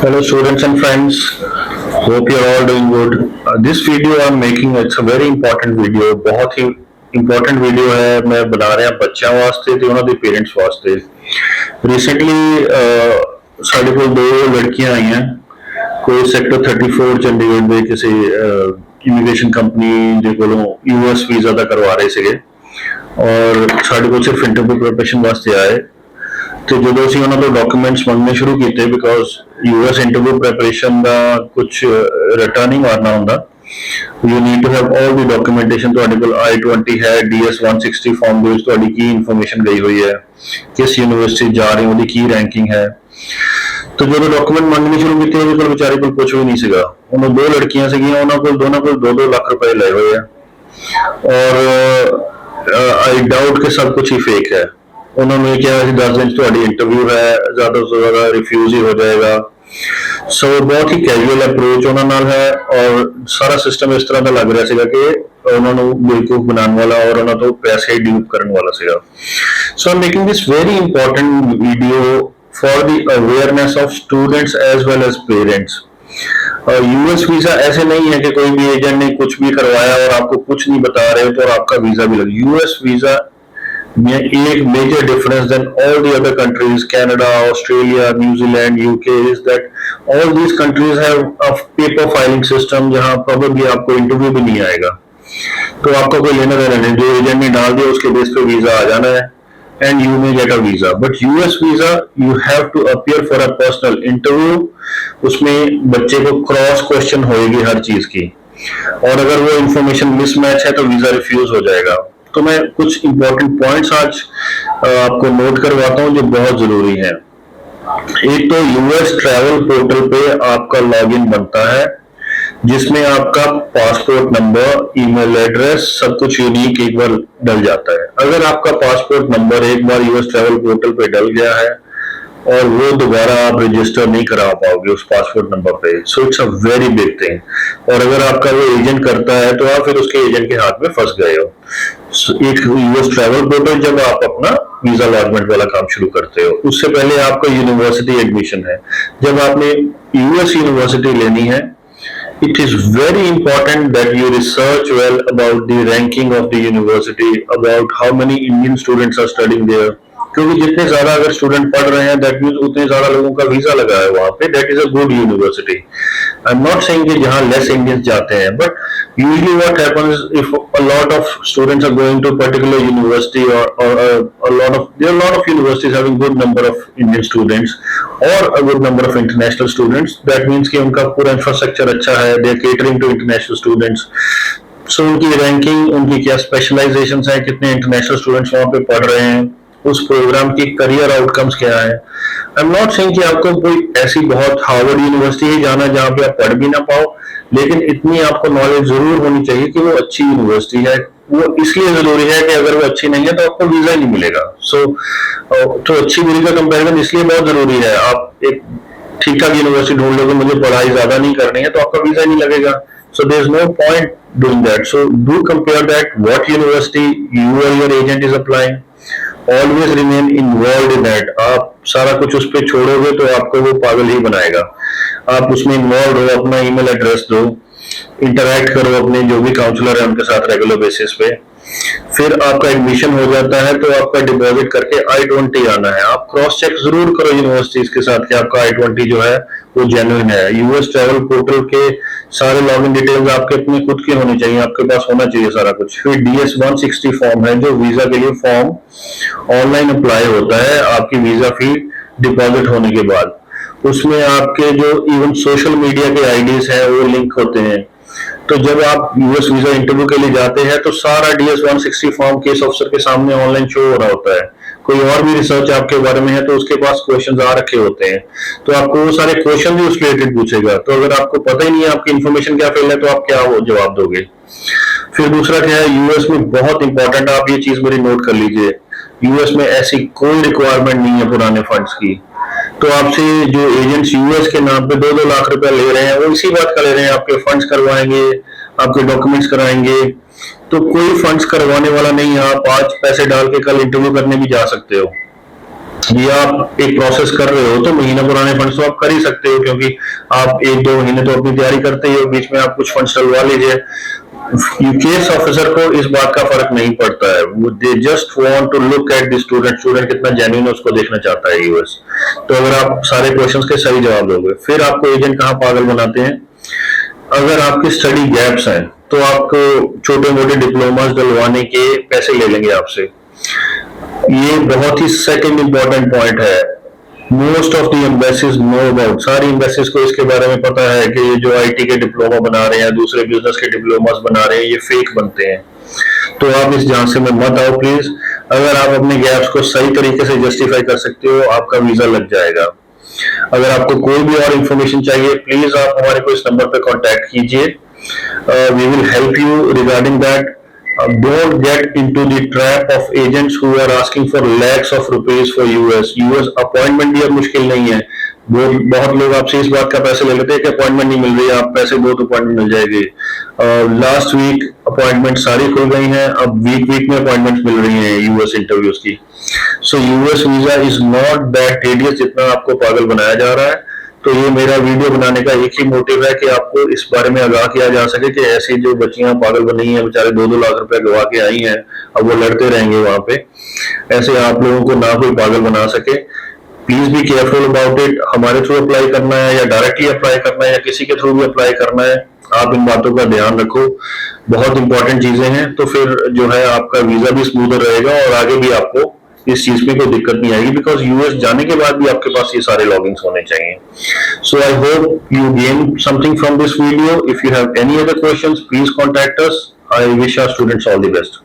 Hello students and friends, hope you're all doing good. This video I'm making, it's a very important video, बहुत ही important video है। मैं बना रहा बच्चों वास्ते ते उन्होंने पेरेंट्स वास्ते। रिसेंटली साढ़े को दो लड़कियां आई हैं, कोई सेक्टर 34 चंडीगढ़ में किसी इमिग्रेशन कंपनी जे कोलों यूएस वीजा दा करवा रहे थे और साढ़े को सिर्फ इंटरव्यू प्रिपरेशन वास्ते आए। तो जो ਅਸੀਂ ਉਹਨਾਂ ਤੋਂ ਡਾਕੂਮੈਂਟਸ ਮੰਗਨੇ ਸ਼ੁਰੂ ਕੀਤੇ ਬਿਕੋਜ਼ ਯੂਐਸ ਇੰਟਰਵਿਊ ਪ੍ਰੈਪਰੇਸ਼ਨ ਦਾ ਕੁਝ ਰਿਟਰਨ ਨਹੀਂ ਮਾਰਨਾ ਹੁੰਦਾ। You need to have all the documentation. ਤੁਹਾਡੇ ਕੋਲ I-20 ਹੈ, DS 160 ਫਾਰਮ ਦੇ ਵਿੱਚ ਤੁਹਾਡੀ ਕੀ ਇਨਫੋਰਮੇਸ਼ਨ ਗਈ ਹੋਈ ਹੈ, ਕਿਸ ਯੂਨੀਵਰਸਿਟੀ ਜਾ ਰਹੇ ਹੋ, ਉਹਦੀ ਕੀ ਰੈਂਕਿੰਗ ਹੈ। तो जो डॉक्यूमेंट मंगने शुरू किए ਉਹਦੇ ਕੋਲ ਵਿਚਾਰੇ ਕੋਲ ਕੁਝ ਵੀ ਨਹੀਂ ਸੀਗਾ। ਉਹਨਾਂ ਦੋ ਲੜਕੀਆਂ ਸੀਗੀਆਂ, ਉਹਨਾਂ ਕੋਲ ਦੋਨਾਂ ਕੋਲ 2-2 ਲੱਖ रुपए ਲਏ ਹੋਏ ਆ और आई डाउट कि सब कुछ ही फेक है। उन्होंने कहा कि 10 दिन ਤੁਹਾਡੀ इंटरव्यू है, ज़्यादा से ज़्यादा रिफ्यूज ही हो जाएगा। सो बहुत ही कैजुअल अप्रोच ਉਹਨਾਂ ਨਾਲ है और सारा सिस्टम इस तरह ਦਾ ਲੱਗ ਰਿਹਾ ਸੀਗਾ कि ਉਹਨਾਂ ਨੂੰ ਬੇਵਕੂਫ ਬਣਾਉਣ ਵਾਲਾ और ਉਹਨਾਂ ਤੋਂ ਪੈਸੇ ਡਿਊਪ ਕਰਨ ਵਾਲਾ ਸੀਗਾ। So I am making this very important video for the awareness of students as well as parents। US visa ऐसे नहीं है कि कोई भी एजेंट ने कुछ भी करवाया और आपको कुछ नहीं बता रहे हो तो और आपका वीजा भी लगे। यूएस वीजा में एक major difference then all the other countries, Canada, Australia, New Zealand, UK, is that all these countries have a paper filing system जहां प्रोबेबली आपको इंटरव्यू भी नहीं आएगा। तो आपका कोई लेना देना नहीं, जो एजेंट ने डाल दिया उसके बेस पे वीजा आ जाना है and you may get a visa। but US visa you have to appear for a personal interview। उसमें बच्चे को क्रॉस क्वेश्चन होएगी हर चीज की और अगर वो इंफॉर्मेशन मिसमैच है तो वीजा रिफ्यूज हो जाएगा। तो मैं कुछ इंपॉर्टेंट पॉइंट्स आज आपको नोट करवाता हूँ जो बहुत जरूरी है। एक तो यूएस ट्रैवल पोर्टल पे आपका लॉगिन बनता है जिसमें आपका पासपोर्ट नंबर, ईमेल एड्रेस, सब कुछ यूनिक एक बार डल जाता है। अगर आपका पासपोर्ट नंबर एक बार यूएस ट्रैवल पोर्टल पे डल गया है और वो दोबारा आप रजिस्टर नहीं करा पाओगे उस पासपोर्ट नंबर पे, so it's a very big thing. और अगर आपका वो एजेंट करता है तो आप फिर उसके एजेंट के हाथ में फंस गए हो। एक यूएस ट्रैवल पोर्टल जब आप अपना वीजा अलॉटमेंट वाला काम शुरू करते हो, उससे पहले आपका यूनिवर्सिटी एडमिशन है। जब आपने यूएस यूनिवर्सिटी लेनी है, it is very important that you research well about the ranking of the university, about how many Indian students are studying there। क्योंकि जितने ज्यादा अगर स्टूडेंट पढ़ रहे हैं दैट मीन्स उतने ज्यादा लोगों का वीजा लगा है वहां पे, that is a good university. I am not saying कि जहां लेस इंडियंस जाते हैं, but usually what happens if a lot of students are going to particular university और a lot of universities having good number of Indian students or a good number of international students, that means कि उनका पूरा infrastructure अच्छा है, they are catering to international students। सो उनकी ranking, उनकी क्या specialisation है, कितने इंटरनेशनल स्टूडेंट्स वहां पे पढ़ रहे हैं, उस प्रोग्राम की करियर आउटकम्स क्या है। आई एम नॉट सेइंग कि आपको कोई ऐसी बहुत हार्वर्ड यूनिवर्सिटी ही जाना जहां पे आप पढ़ भी ना पाओ, लेकिन इतनी आपको नॉलेज जरूर होनी चाहिए कि वो अच्छी यूनिवर्सिटी है। वो इसलिए जरूरी है कि अगर वो अच्छी नहीं है तो आपको वीजा नहीं मिलेगा। तो अच्छी बुरी का कंपैरिजन इसलिए बहुत जरूरी है। आप एक ठीक ठाक यूनिवर्सिटी ढूंढ लोगे, मुझे पढ़ाई ज्यादा नहीं करनी है, तो आपका वीजा नहीं लगेगा। So there is no point doing that. So do compare that what university you और your agent is applying. Always remain involve in that. आप सारा कुछ उस पर छोड़ोगे तो आपको वो पागल ही बनाएगा। आप उसमें इन्वॉल्व हो, अपना ईमेल एड्रेस दो, इंटरैक्ट करो अपने जो भी काउंसलर है उनके साथ रेगुलर बेसिस पे। फिर आपका एडमिशन हो जाता है तो आपका डिपॉजिट करके I-20 आना है। आप क्रॉस चेक जरूर करो यूनिवर्सिटीज के साथ कि आपका I-20 जो है वो जेन्युइन है। यूएस ट्रैवल पोर्टल के सारे लॉगिन डिटेल्स आपके अपने खुद के होने चाहिए, आपके पास होना चाहिए सारा कुछ। फिर DS 160 फॉर्म है जो वीजा के लिए फॉर्म ऑनलाइन अप्लाई होता है आपकी वीजा फी डिपॉजिट होने के बाद। उसमें आपके जो इवन सोशल मीडिया के आईडीज हैं वो लिंक होते हैं। तो जब आप यूएस वीजा इंटरव्यू के लिए जाते हैं तो सारा DS 160 फॉर्म केस ऑफिसर के सामने ऑनलाइन शो हो रहा होता है। कोई और भी रिसर्च आपके बारे में है तो उसके पास क्वेश्चंस आ रखे होते हैं, तो आपको वो सारे क्वेश्चन भी उस रिलेटेड पूछेगा। तो अगर आपको पता ही नहीं है आपकी इन्फॉर्मेशन क्या फेल है तो आप क्या वो जवाब दोगे। फिर दूसरा क्या है, यूएस में बहुत इंपॉर्टेंट, आप ये चीज मेरी नोट कर लीजिए, यूएस में ऐसी कोई रिक्वायरमेंट नहीं है पुराने फंड्स की। तो आपसे जो एजेंट्स यूएस के नाम पे 2-2 लाख रुपए ले रहे हैं वो इसी बात का ले रहे हैं, आपके फंड्स करवाएंगे, आपके डॉक्यूमेंट्स कराएंगे। तो कोई फंड्स करवाने वाला नहीं है। आप आज पैसे डाल के कल इंटरव्यू करने भी जा सकते हो। ये आप एक प्रोसेस कर रहे हो तो महीना पुराने फंड्स तो आप कर ही सकते हो, क्योंकि आप 1-2 महीने तो अपनी तैयारी करते ही हो, बीच में आप कुछ फंड्स डलवा लीजिए। यूकेएस ऑफिसर को इस बात का फर्क नहीं पड़ता है, they just want to look at the student, student कितना जेन्युइन है उसको देखना चाहता है यूएस। तो अगर आप सारे क्वेश्चंस के सही जवाब दोगे, फिर आपको एजेंट कहाँ पागल बनाते हैं, अगर आपके स्टडी गैप्स हैं तो आपको छोटे मोटे डिप्लोमास डलवाने के पैसे ले लेंगे आपसे। ये बहुत ही सेकंड इंपॉर्टेंट पॉइंट है। Most of the embassies know about, सारी एम्बेसीज को इसके बारे में पता है कि ये जो आईटी के डिप्लोमा बना रहे हैं, दूसरे बिजनेस के डिप्लोमास बना रहे हैं, ये फेक बनते हैं। तो आप इस झांसे में मत आओ प्लीज। अगर आप अपने गैप्स को सही तरीके से जस्टिफाई कर सकते हो, आपका वीजा लग जाएगा। अगर आपको कोई भी और इंफॉर्मेशन चाहिए, प्लीज आप हमारे को इस नंबर पे कांटेक्ट कीजिए। We will help you regarding that. Don't get into the trap of agents who are asking for lakhs of rupees for US appointment भी अब मुश्किल नहीं है। बहुत लोग आपसे इस बात का पैसे ले लेते हैं कि अपॉइंटमेंट नहीं मिल रही है, आप पैसे दो तो अपॉइंटमेंट मिल जाएगी। लास्ट वीक अपॉइंटमेंट सारी खुल गई हैं, अब वीक वीक में अपॉइंटमेंट मिल रही हैं यूएस इंटरव्यूज की। So US visa is not that tedious जितना आपको पागल बनाया जा रहा है। तो ये मेरा वीडियो बनाने का एक ही मोटिव है कि आपको इस बारे में आगाह किया जा सके कि ऐसी जो बच्चियां पागल बनी हैं, बेचारे 2-2 लाख रुपए गवा के आई हैं, अब वो लड़ते रहेंगे वहां पे, ऐसे आप लोगों को ना कोई पागल बना सके। Please be careful about it. हमारे थ्रू अप्लाई करना है या डायरेक्टली अप्लाई करना है या किसी के थ्रू भी अप्लाई करना है, आप इन बातों का ध्यान रखो, बहुत इंपॉर्टेंट चीजें हैं। तो फिर जो है आपका वीजा भी स्मूथर रहेगा और आगे भी आपको इस चीज में कोई दिक्कत नहीं आएगी, बिकॉज यूएस जाने के बाद भी आपके पास ये सारे लॉगिन्स होने चाहिए। So I hope you gain something from this video. If you have any other questions, please contact us. I wish our students all the best.